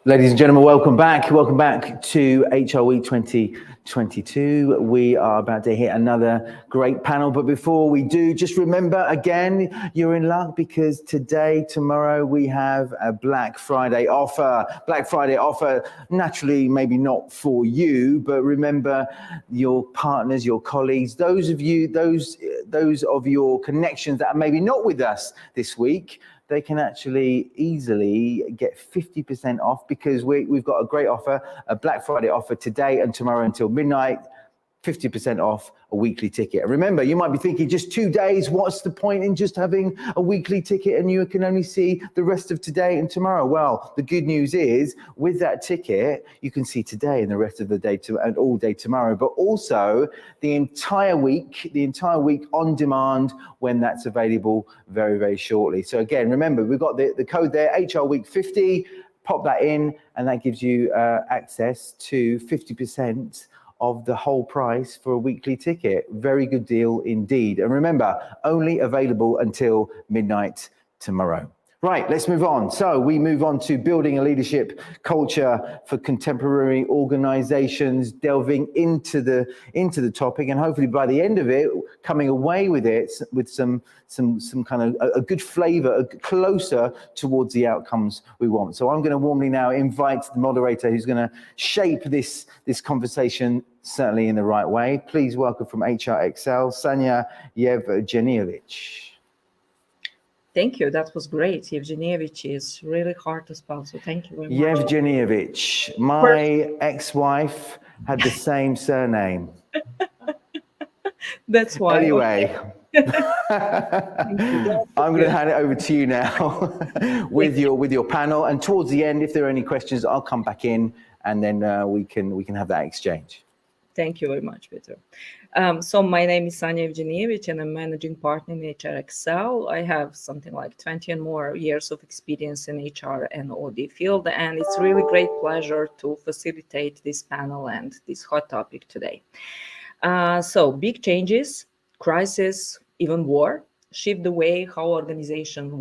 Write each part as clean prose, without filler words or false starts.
Ladies and gentlemen, welcome back. Welcome back to HR Week 2022. We are about to hit another great panel. But before we do, just remember, again, you're in luck because today, tomorrow, we have a Black Friday offer. Black Friday offer, naturally, maybe not for you, but remember your partners, your colleagues, those of your connections that are maybe not with us this week, they can actually easily get 50% off because we've got a great offer, a Black Friday offer today and tomorrow until midnight, 50% off a weekly ticket. And remember, you might be thinking just 2 days, what's the point in just having a weekly ticket and you can only see the rest of today and tomorrow? Well, the good news is with that ticket, you can see today and the rest of the day and all day tomorrow, but also the entire week on demand when that's available very, very shortly. So again, remember, we've got the code there, HR Week 50, pop that in and that gives you access to 50% of the whole price for a weekly ticket. Very good deal indeed. And remember, only available until midnight tomorrow. Right, let's move on. So we move on to building a leadership culture for contemporary organizations, delving into the topic, and hopefully by the end of it, coming away with it with some kind of a good flavor, closer towards the outcomes we want. So I'm going to warmly now invite the moderator who's going to shape this conversation certainly in the right way. Please welcome from HR Xcel, Sanja Jevđenijević. Thank you. That was great. Jevđenijević is really hard to spell, so thank you very much. Jevđenijević. My ex-wife had the same surname. That's why. Anyway, I'm going to hand it over to you now with your panel. And towards the end, if there are any questions, I'll come back in and then we can have that exchange. Thank you very much, Peter. So my name is Sanja Jevđenijević and I'm managing partner in HR Xcel. I have something like 20 and more years of experience in HR and OD field, and it's really great pleasure to facilitate this panel and this hot topic today. So big changes, crisis, even war, shift the way how organizations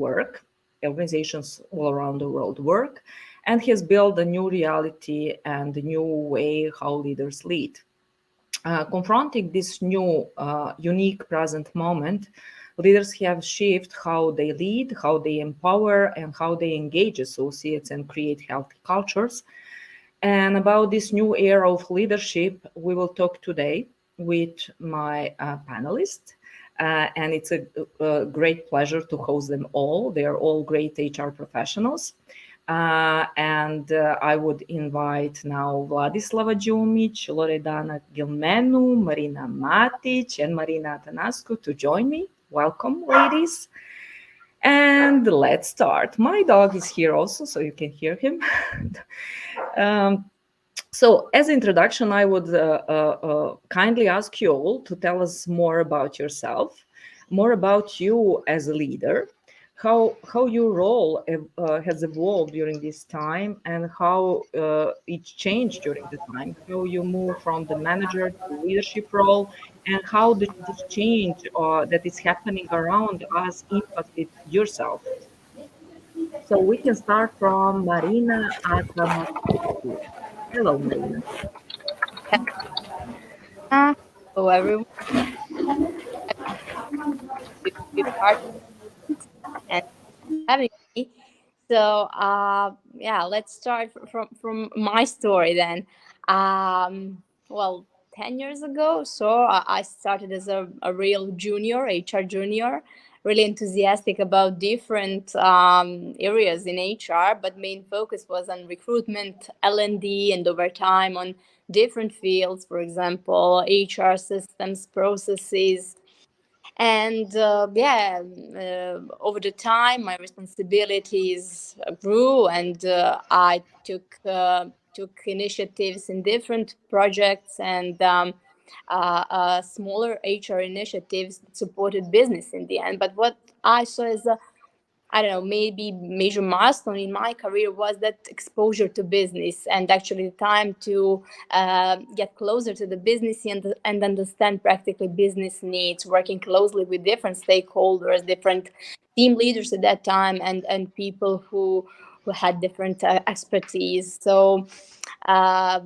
all around the world work, and has built a new reality and a new way how leaders lead. Confronting this new, unique present moment, leaders have shifted how they lead, how they empower, and how they engage associates and create healthy cultures. And about this new era of leadership, we will talk today with my panelists. And it's a great pleasure to host them all. They are all great HR professionals. And I would invite now Vladislava Đumić, Maria-Loredana Gilmeanu, Marina Matić, and Marina Atanasoski to join me. Welcome, ladies. And let's start. My dog is here also, so you can hear him. So as introduction, I would kindly ask you all to tell us more about yourself, more about you as a leader, how your role has evolved during this time and how it changed during the time, how you move from the manager to leadership role, and how this change that is happening around us impacted yourself. So we can start from Marina Atanasoski. Hello, Marina. Hello, everyone. And having me. So yeah, let's start from my story then. Well, 10 years ago, so I started as a real junior, HR junior, really enthusiastic about different areas in HR, but main focus was on recruitment, L&D, and over time on different fields, for example, HR systems, processes. And over the time, my responsibilities grew, and I took initiatives in different projects and smaller HR initiatives that supported business in the end. But what I saw as maybe major milestone in my career was that exposure to business and actually the time to get closer to the business and understand practically business needs, working closely with different stakeholders, different team leaders at that time, and people who who had different expertise. So back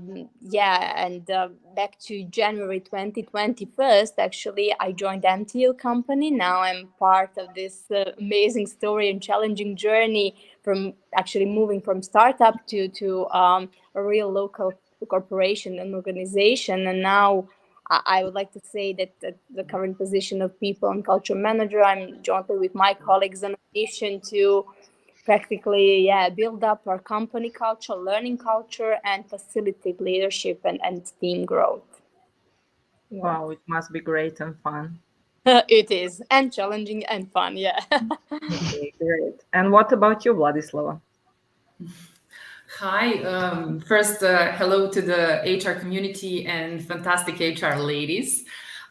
to January 2021, actually, I joined MTU company. Now I'm part of this amazing story and challenging journey from actually moving from startup to a real local corporation and organization. And now I would like to say that the current position of people and culture manager, I'm jointly with my colleagues on a mission to practically build up our company culture, learning culture, and facilitate leadership and team growth. Wow, it must be great and fun. It is, and challenging and fun. Okay, great. And what about you, Vladislava? Hi, first hello to the HR community and fantastic HR ladies.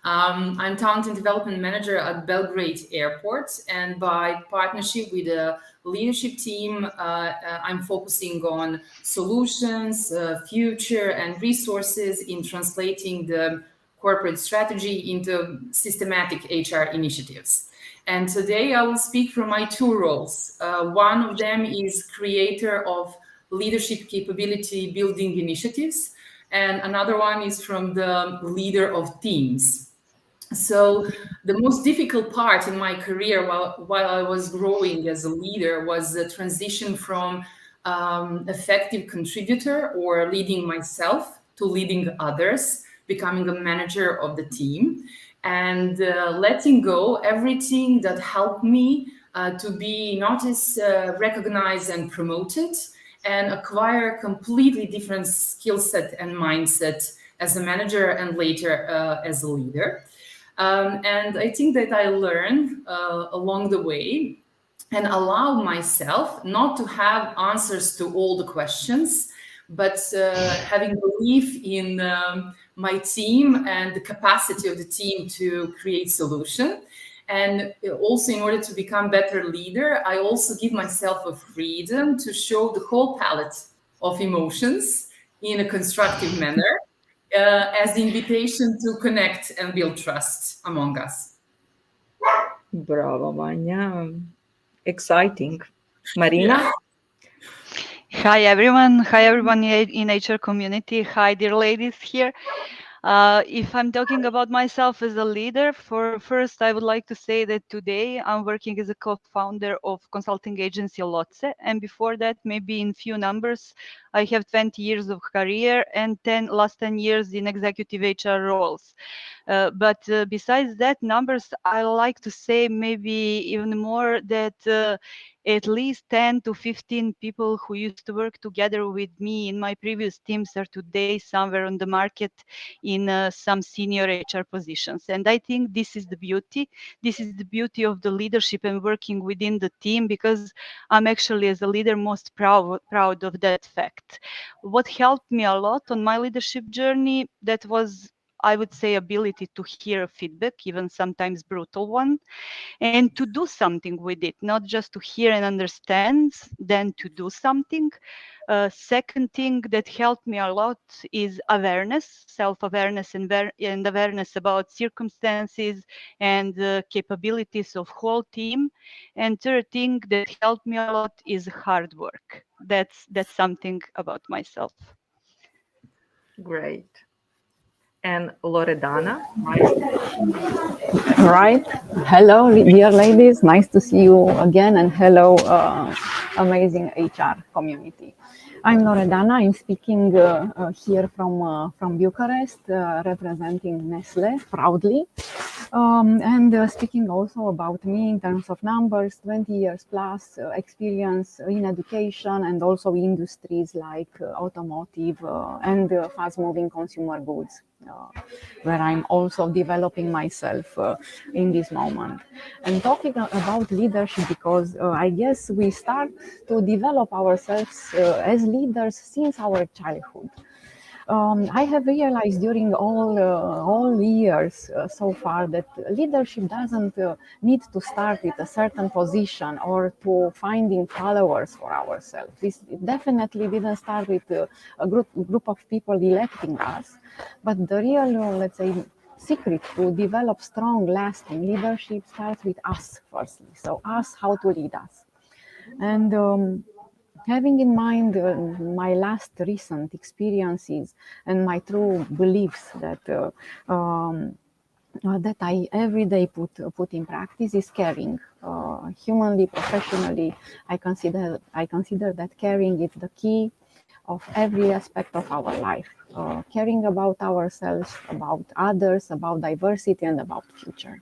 I'm Talent and Development Manager at Belgrade Airport, and by partnership with the leadership team, I'm focusing on solutions, future, and resources in translating the corporate strategy into systematic HR initiatives. And today I will speak from my two roles. One of them is creator of leadership capability building initiatives, and another one is from the leader of teams. So the most difficult part in my career while I was growing as a leader was the transition from effective contributor or leading myself to leading others, becoming a manager of the team, and letting go everything that helped me to be noticed, recognized, and promoted, and acquire a completely different skill set and mindset as a manager and later as a leader. And I think that I learned along the way and allow myself not to have answers to all the questions, but having belief in my team and the capacity of the team to create solution. And also, in order to become better leader, I also give myself a freedom to show the whole palette of emotions in a constructive manner, as the invitation to connect and build trust among us. Bravo, Vanya. Exciting. Marina? Hi everyone in HR community. Hi dear ladies here. If I'm talking about myself as a leader, first I would like to say that today I'm working as a co-founder of consulting agency Lotse, and before that, maybe in few numbers, I have 20 years of career and last 10 years in executive HR roles. But besides that numbers, I like to say maybe even more that at least 10 to 15 people who used to work together with me in my previous teams are today somewhere on the market in some senior HR positions. And I think this is the beauty. This is the beauty of the leadership and working within the team, because I'm actually, as a leader, most proud of that fact. What helped me a lot on my leadership journey, that was, I would say, ability to hear feedback, even sometimes brutal one, and to do something with it, not just to hear and understand, then to do something. Second thing that helped me a lot is awareness, self-awareness, and awareness about circumstances and capabilities of whole team. And third thing that helped me a lot is hard work. That's something about myself. Great. And Loredana? Right. Hello, dear ladies. Nice to see you again, and hello, amazing HR community. I'm Loredana. I'm speaking here from Bucharest, representing Nestle proudly, and speaking also about me in terms of numbers, 20 years plus experience in education and also industries like automotive and fast-moving consumer goods, where I'm also developing myself in this moment. And talking about leadership, because I guess we start to develop ourselves as leaders since our childhood. I have realized during all years so far that leadership doesn't need to start with a certain position or to finding followers for ourselves. This definitely didn't start with a group of people electing us, but the real, let's say, secret to develop strong, lasting leadership starts with us firstly. So us, how to lead us. And having in mind my last recent experiences and my true beliefs that that I every day put in practice is caring. Humanly, professionally, I consider that caring is the key of every aspect of our life. Caring about ourselves, about others, about diversity, and about future.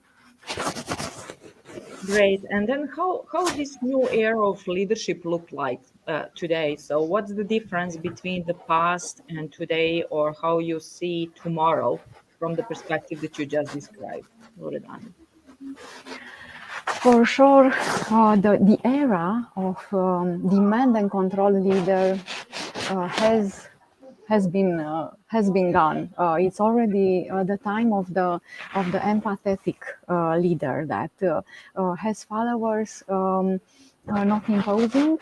Great. And then how this new era of leadership look like today? So what's the difference between the past and today, or how you see tomorrow from the perspective that you just described, Loredana? For sure, the era of demand and control leader has been gone. It's already the time of the empathetic leader that has followers, not imposing,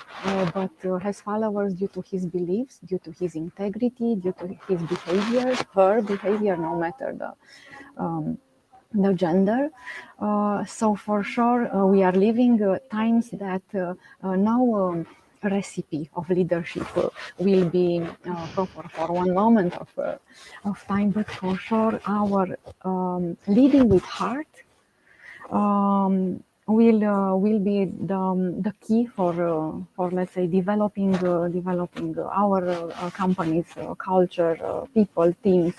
but has followers due to his beliefs, due to his integrity, due to his behavior, her behavior, no matter the gender. So for sure, we are living times that no recipe of leadership will be proper for one moment of time, but for sure our leading with heart will be the key for let's say developing our companies, culture, people, teams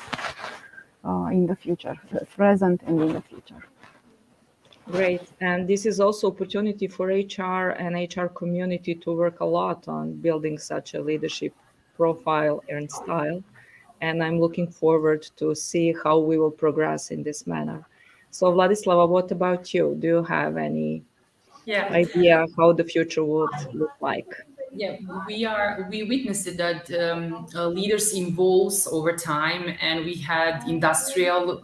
in the future, present and in the future. Great. And this is also opportunity for HR and HR community to work a lot on building such a leadership profile and style. And I'm looking forward to see how we will progress in this manner. So Vladislava, what about you? Do you have any idea how the future would look like? Yeah, we witnessed that leaders evolves over time, and we had industrial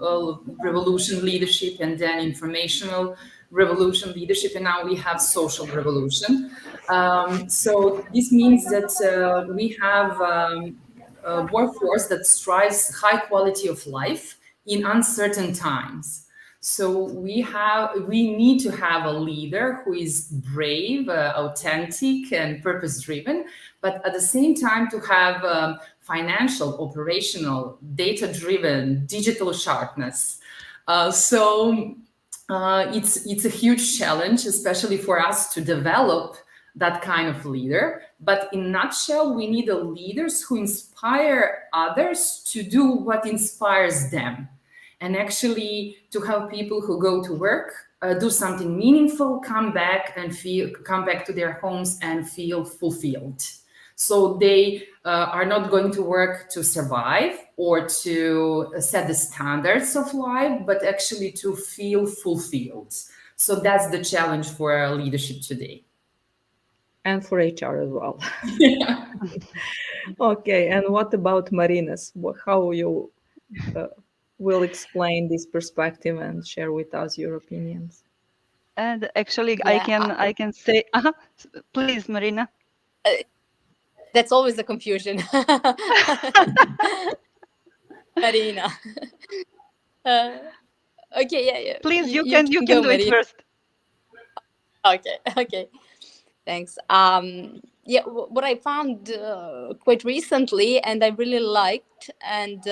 revolution leadership, and then informational revolution leadership, and now we have social revolution. So this means that we have a workforce that strives high quality of life in uncertain times. So we need to have a leader who is brave, authentic, and purpose-driven, but at the same time to have financial, operational, data-driven, digital sharpness. It's a huge challenge, especially for us to develop that kind of leader. But in a nutshell, we need leaders who inspire others to do what inspires them. And actually to have people who go to work, do something meaningful, come back to their homes and feel fulfilled. So they are not going to work to survive or to set the standards of life, but actually to feel fulfilled. So that's the challenge for leadership today. And for HR as well. Yeah. Okay, and what about Marinas? How you will explain this perspective and share with us your opinions? And actually, Yeah, I can say, please, Marina. that's always the confusion. Marina. Okay, yeah. Please, you can go, do it Marina. first. Okay. Thanks. Yeah, what I found quite recently, and I really liked, and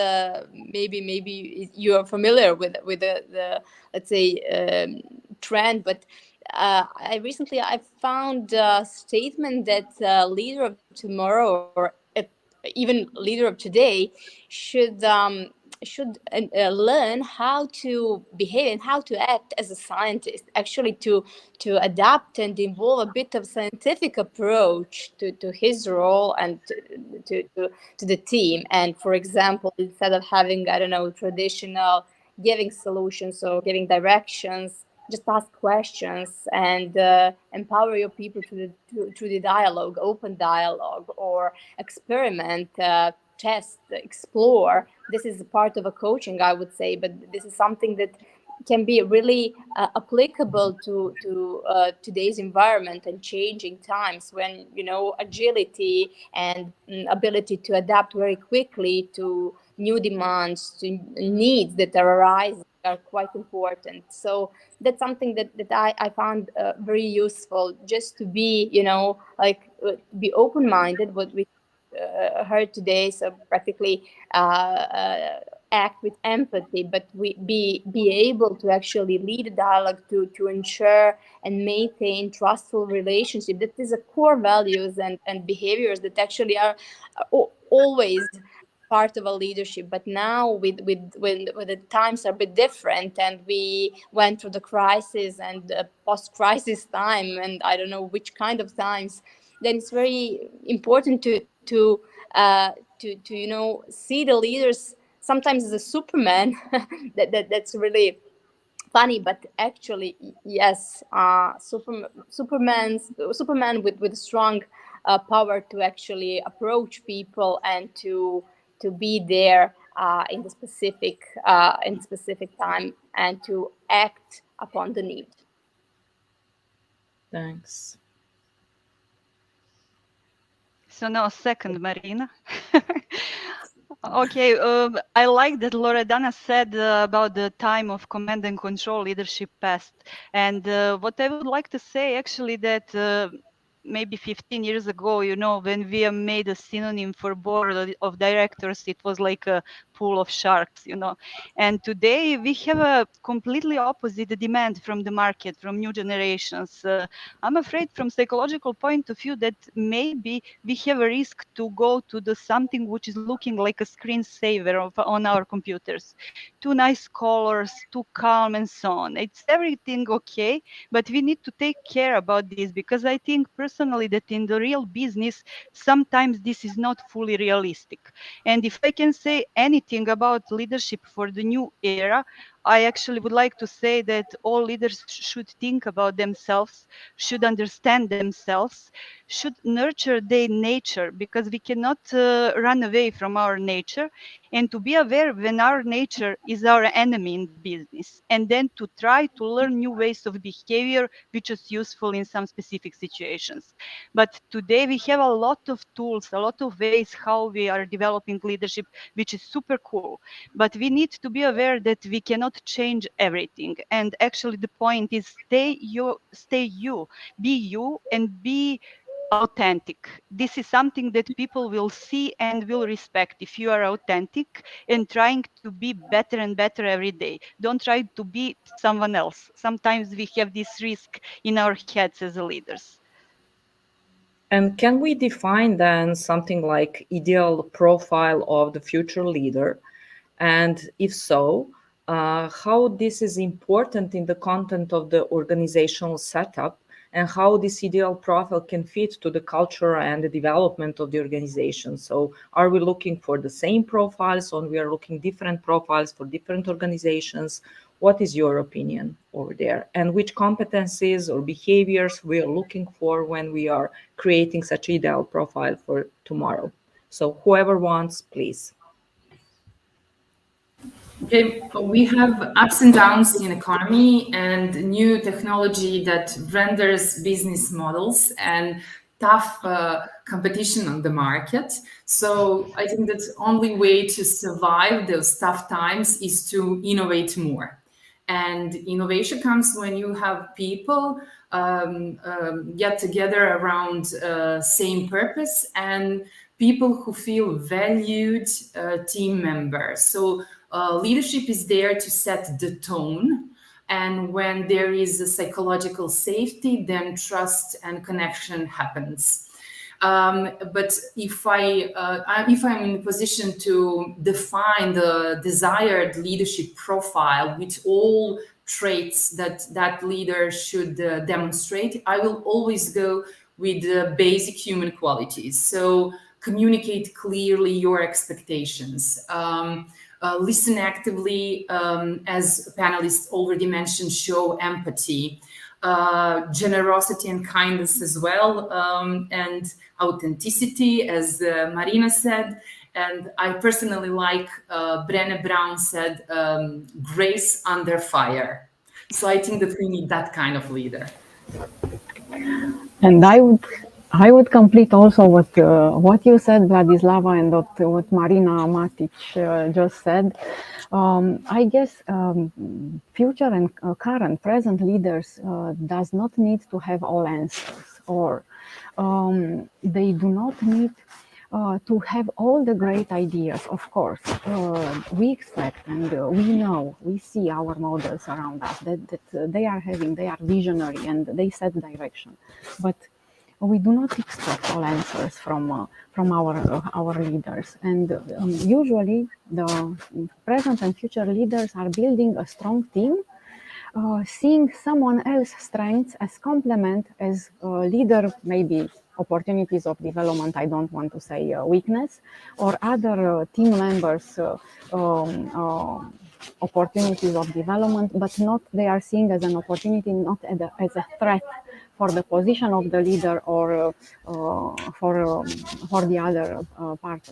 maybe you are familiar with the let's say trend, but I found a statement that leader of tomorrow, or even leader of today, should learn how to behave and how to act as a scientist, actually to adapt and involve a bit of scientific approach to his role and to the team. And for example, instead of having, I don't know, traditional giving solutions or giving directions, just ask questions and empower your people through the dialogue, open dialogue, or experiment, test, explore. This is a part of a coaching, I would say, but this is something that can be really applicable to today's environment and changing times, when agility and ability to adapt very quickly to new demands, to needs that are arising are quite important. So that's something that I found very useful, just to be, be open-minded, what we heard today. So practically act with empathy, but we be able to actually lead a dialogue to ensure and maintain trustful relationship. That is a core values and behaviors that actually are always part of a leadership. But now when the times are a bit different, and we went through the crisis and post-crisis time, and I don't know which kind of times, then it's very important to see the leaders sometimes as a Superman. That's really funny, but actually, yes, Superman with strong power to actually approach people and to be there in the specific time, and to act upon the need. Thanks. So now second, Marina. Okay, I like that Loredana said about the time of command and control leadership past. And what I would like to say actually that maybe 15 years ago, when we made a synonym for board of directors, it was like a pool of sharks, And today we have a completely opposite demand from the market, from new generations. I'm afraid from psychological point of view that maybe we have a risk to go to the something which is looking like a screensaver on our computers. Too nice colors, too calm and so on. It's everything okay, but we need to take care about this, because I think personally that in the real business, sometimes this is not fully realistic. And if I can say anything about leadership for the new era, I actually would like to say that all leaders should think about themselves, should understand themselves, should nurture their nature, because we cannot run away from our nature, and to be aware when our nature is our enemy in business, and then to try to learn new ways of behavior which is useful in some specific situations. But today we have a lot of tools, a lot of ways how we are developing leadership, which is super cool. But we need to be aware that we cannot change everything. And actually the point is stay you, be you, and be authentic. This is something that people will see and will respect if you are authentic and trying to be better and better every day. Don't try to be someone else. Sometimes we have this risk in our heads as leaders. And can we define then something like ideal profile of the future leader? And if so, how this is important in the content of the organizational setup, and how this ideal profile can fit to the culture and the development of the organization? So are we looking for the same profiles, or we are looking different profiles for different organizations? What is your opinion over there? And which competencies or behaviors we are looking for when we are creating such ideal profile for tomorrow? So whoever wants, please. Okay, we have ups and downs in economy and new technology that renders business models and tough competition on the market. So I think that the only way to survive those tough times is to innovate more. And innovation comes when you have people get together around same purpose, and people who feel valued, team members. So leadership is there to set the tone, and when there is a psychological safety, then trust and connection happens. But if I'm in a position to define the desired leadership profile with all traits that leader should demonstrate, I will always go with the basic human qualities. So communicate clearly your expectations. Listen actively, as panelists already mentioned, show empathy, generosity and kindness as well, and authenticity, as Marina said. And I personally like Brené Brown said, grace under fire. So I think that we need that kind of leader. And I would I would complete also what you said, Vladislava, and what Marina Matić just said. I guess future and current, present leaders does not need to have all answers, or they do not need to have all the great ideas. Of course, we expect and we see our models around us that they are visionary and they set direction, but we do not expect all answers from our leaders, and usually the present and future leaders are building a strong team, seeing someone else's strengths as complement, as leader, maybe opportunities of development, I don't want to say weakness, or other team members opportunities of development, but not they are seeing as an opportunity, not as a threat for the position of the leader or for the other part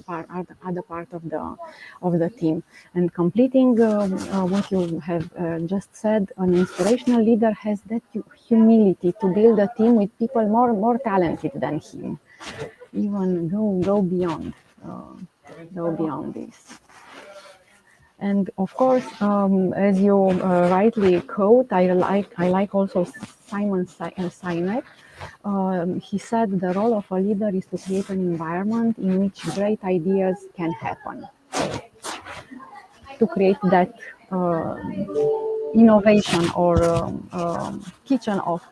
of the team. And completing what you have just said, an inspirational leader has that humility to build a team with people more talented than him, even go beyond this. And of course, as you rightly quote, I like also Simon Sinek. He said the role of a leader is to create an environment in which great ideas can happen. To create that innovation or kitchen of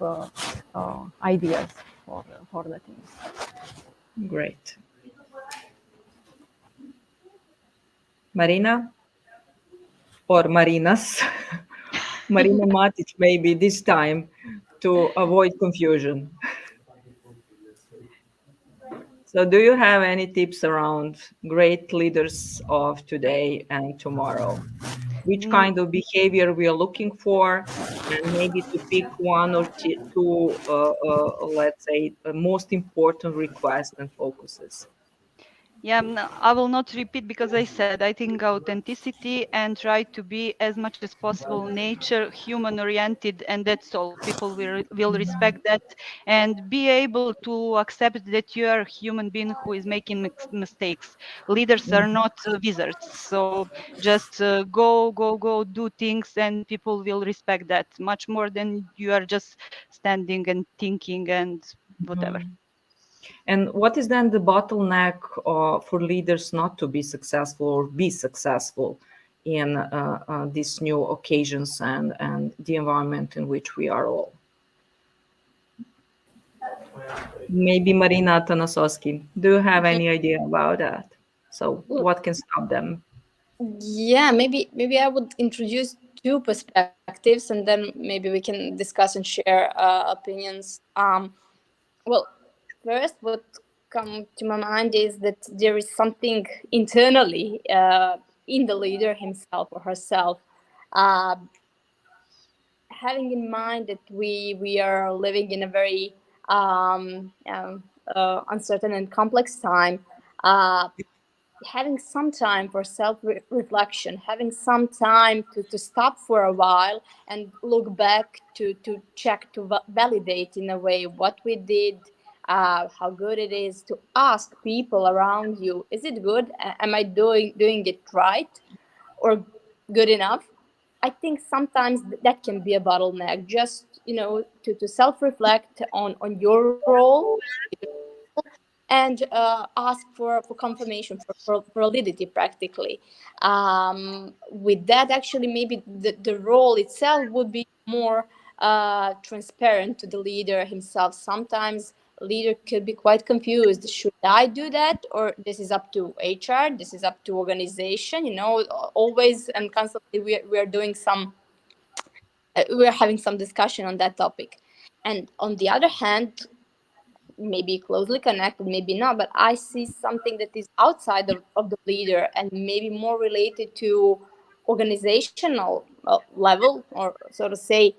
ideas for the teams. Great. Marina? Or Marinas? Marina Matić, maybe this time, to avoid confusion. So do you have any tips around great leaders of today and tomorrow? Which kind of behavior we are looking for, and maybe to pick one or two, let's say, most important requests and focuses? Yeah, I will not repeat because I said I think authenticity and try to be as much as possible nature, human oriented, and that's all. People will respect that and be able to accept that you are a human being who is making mistakes. Leaders are not wizards, so just go, do things, and people will respect that much more than you are just standing and thinking and whatever. And what is then the bottleneck for leaders not to be successful or be successful in these new occasions and the environment in which we are all? Maybe Marina Atanasoski, do you have any idea about that? So what can stop them? Yeah, maybe I would introduce two perspectives, and then maybe we can discuss and share opinions. Well, first, what comes to my mind is that there is something internally in the leader himself or herself, having in mind that we are living in a very uncertain and complex time. Having some time for self-reflection, having some time to stop for a while and look back to check, to validate in a way what we did, how good it is, to ask people around you, is it good? Am I doing it right or good enough? I think sometimes that can be a bottleneck, just, to self-reflect on your role and ask for confirmation, for validity practically. With that, actually, maybe the role itself would be more transparent to the leader himself. Sometimes leader could be quite confused. Should I do that, or this is up to HR, this is up to organization? Always and constantly we're doing we're having some discussion on that topic. And on the other hand, maybe closely connected, maybe not, but I see something that is outside of the leader and maybe more related to organizational level, or so to say,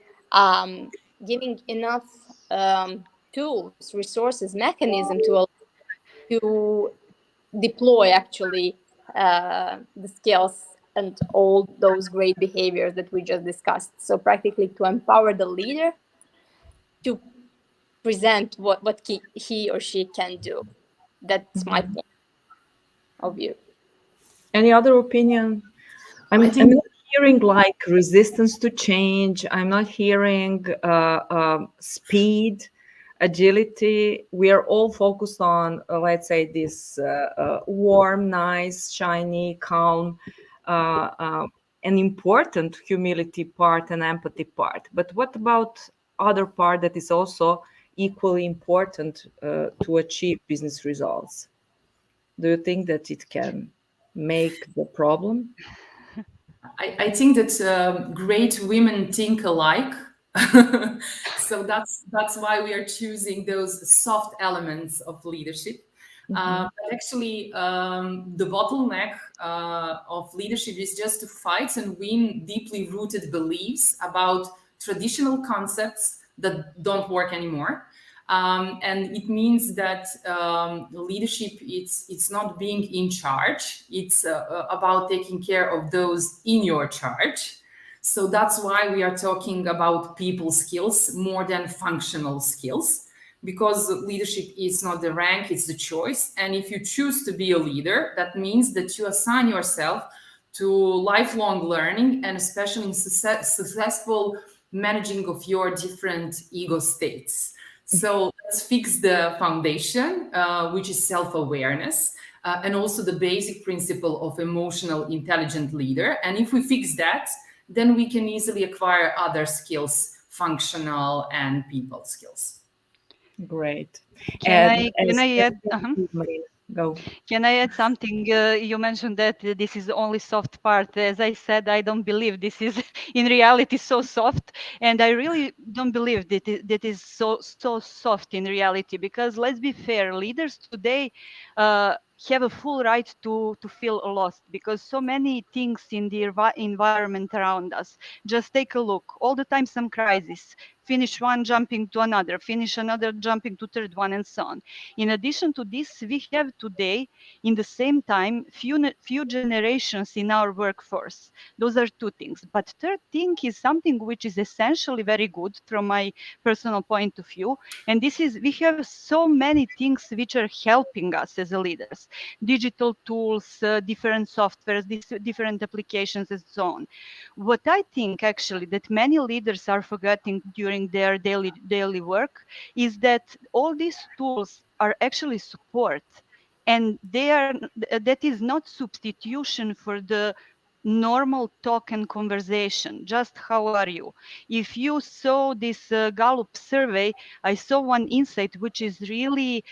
giving enough tools, resources, mechanism to deploy actually the skills and all those great behaviors that we just discussed. So practically to empower the leader to present what he or she can do. That's my point of view. Any other opinion? I'm not hearing like resistance to change. I'm not hearing speed, agility. We are all focused on, let's say, this warm, nice, shiny, calm, an important humility part and empathy part. But what about other part that is also equally important to achieve business results? Do you think that it can make the problem? I think that great women think alike. So that's why we are choosing those soft elements of leadership. But actually, the bottleneck of leadership is just to fight and win deeply rooted beliefs about traditional concepts that don't work anymore. And it means that leadership, it's not being in charge. It's about taking care of those in your charge. So that's why we are talking about people skills more than functional skills, because leadership is not the rank, it's the choice. And if you choose to be a leader, that means that you assign yourself to lifelong learning, and especially in successful managing of your different ego states. So let's fix the foundation, which is self-awareness, and also the basic principle of emotional intelligent leader. And if we fix that, then we can easily acquire other skills, functional and people skills. Great. Can I add? Marina, go. Can I add something? You mentioned that this is the only soft part. As I said, I don't believe this is in reality so soft, and I really don't believe that is so soft in reality. Because let's be fair, leaders today have a full right to feel lost, because so many things in the environment around us. Just take a look. All the time, some crisis. Finish one, jumping to another. Finish another, jumping to third one, and so on. In addition to this, we have today, in the same time, few generations in our workforce. Those are two things. But third thing is something which is essentially very good from my personal point of view. And this is, we have so many things which are helping us as leaders. Digital tools, different softwares, different applications, and so on. What I think actually that many leaders are forgetting during their daily work is that all these tools are actually support, and that is not substitution for the normal talk and conversation. Just how are you? If you saw this Gallup survey, I saw one insight which is really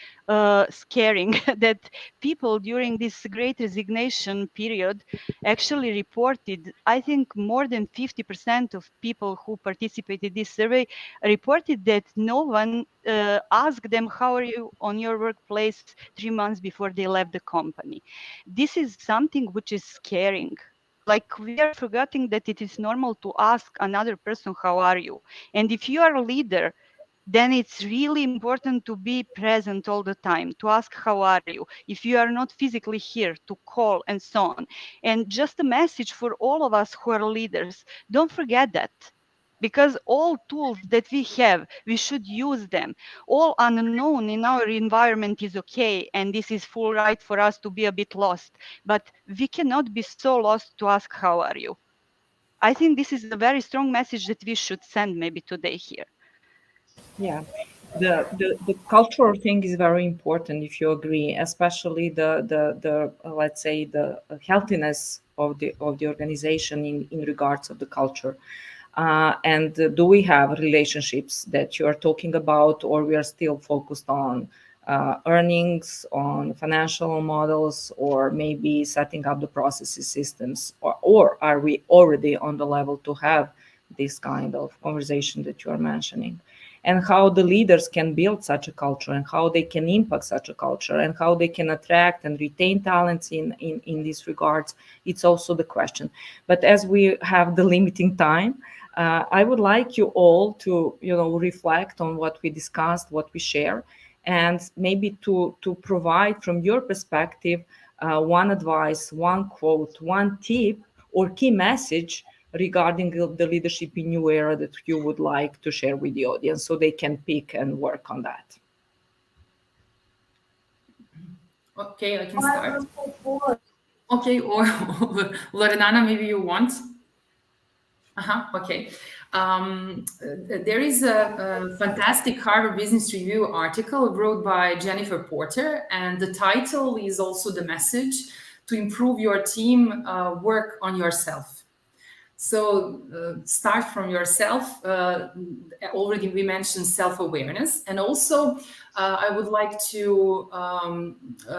scaring, that people during this great resignation period actually reported, I think more than 50% of people who participated in this survey reported that no one asked them, how are you on your workplace 3 months before they left the company. This is something which is scaring. Like, we are forgetting that it is normal to ask another person, how are you? And if you are a leader, then it's really important to be present all the time, to ask, how are you? If you are not physically here, to call, and so on. And just a message for all of us who are leaders, don't forget that. Because all tools that we have, we should use them. All unknown in our environment is okay, and this is full right for us to be a bit lost. But we cannot be so lost to ask, how are you? I think this is a very strong message that we should send maybe today here. Yeah, the cultural thing is very important, if you agree, especially the let's say the healthiness of the organization in regards of the culture. And do we have relationships that you are talking about, or we are still focused on earnings, on financial models, or maybe setting up the processes, systems, or are we already on the level to have this kind of conversation that you are mentioning? And how the leaders can build such a culture, and how they can impact such a culture, and how they can attract and retain talents in these regards, it's also the question. But as we have the limiting time, I would like you all to, reflect on what we discussed, what we share, and maybe to provide from your perspective one advice, one quote, one tip, or key message regarding the leadership in new era that you would like to share with the audience so they can pick and work on that. Okay, I can start. Okay, or Loredana, maybe you want? Okay. There is a fantastic Harvard Business Review article wrote by Jennifer Porter, and the title is also the message: to improve your team, work on yourself. So start from yourself. Already we mentioned self-awareness, and also I would like to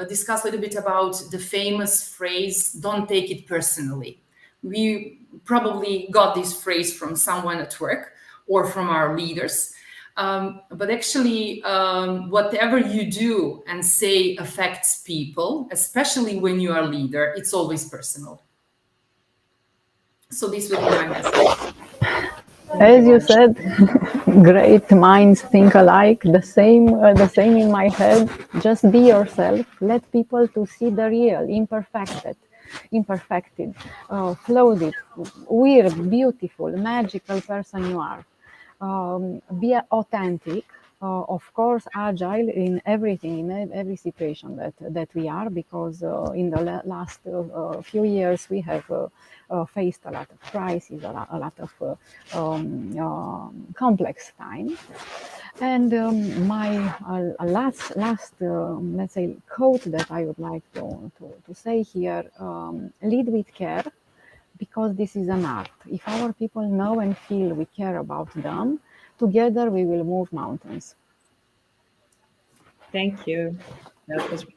discuss a little bit about the famous phrase, "Don't take it personally." We probably got this phrase from someone at work or from our leaders. But actually, whatever you do and say affects people, especially when you are a leader, it's always personal. So this will be my message. As you said, great minds think alike. The same in my head. Just be yourself. Let people to see the real, imperfected, flawed, weird, beautiful, magical person you are. Be authentic. Of course, agile in everything, in every situation that we are, because in the last few years we have faced a lot of crises, a lot of complex times. And my last let's say quote that I would like to say here: lead with care, because this is an art. If our people know and feel we care about them, together we will move mountains. Thank you. That was great.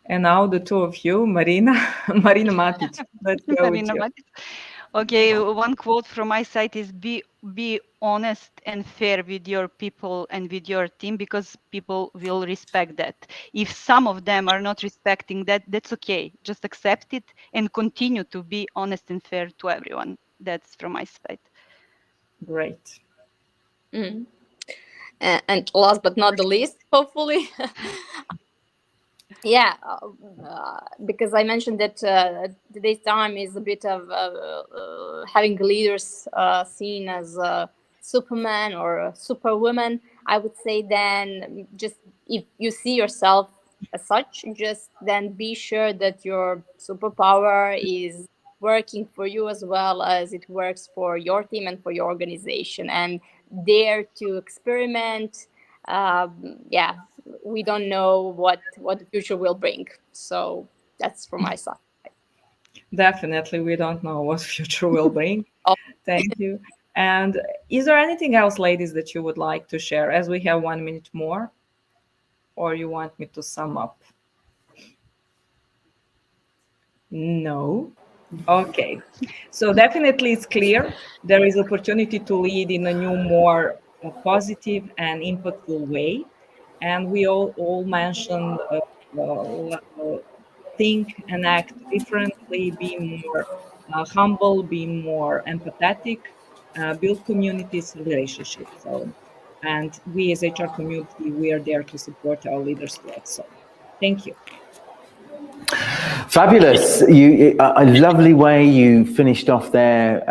And now the two of you, Marina, Matić. Let's go with you. Okay, one quote from my side is be honest and fair with your people and with your team, because people will respect that. If some of them are not respecting that, that's okay. Just accept it and continue to be honest and fair to everyone. That's from my side. Great. Mm. And last but not the least, hopefully, yeah, because I mentioned that today's time is a bit of having leaders seen as Superman or Superwoman. I would say then, just if you see yourself as such, just then be sure that your superpower is working for you as well as it works for your team and for your organization, and dare to experiment. Yeah, we don't know what the future will bring. So that's from my side. Definitely, we don't know what future will bring. Oh. Thank you. And is there anything else, ladies, that you would like to share, as we have 1 minute more? Or you want me to sum up? No. Okay. So definitely it's clear there is opportunity to lead in a new, more positive and impactful way. And we all mentioned think and act differently, be more humble, be more empathetic, build communities, relationships. So, and we as HR community, we are there to support our leaders to excel. Thank you. Fabulous. A lovely way you finished off there,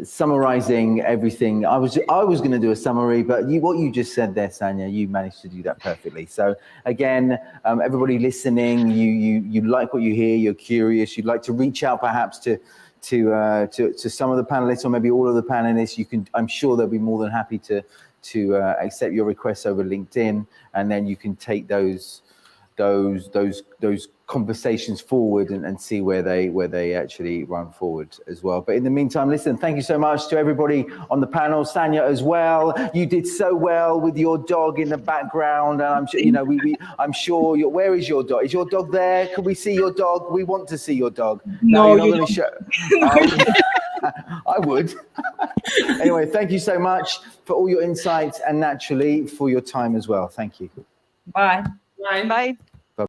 summarizing everything. I was going to do a summary, but what you just said there, Sanja, you managed to do that perfectly. So again, everybody listening, you like what you hear, you're curious, you'd like to reach out perhaps to some of the panelists, or maybe all of the panelists. I'm sure they'll be more than happy to accept your requests over LinkedIn, and then you can take those conversations forward and see where they actually run forward as well. But in the meantime, listen, thank you so much to everybody on the panel, Sanja as well. You did so well with your dog in the background, and I'm sure I'm sure where is your dog? Is your dog there? Can we see your dog? We want to see your dog. No, you're not going to show. I would. Anyway, thank you so much for all your insights and naturally for your time as well. Thank you. Bye. Bye. Bye.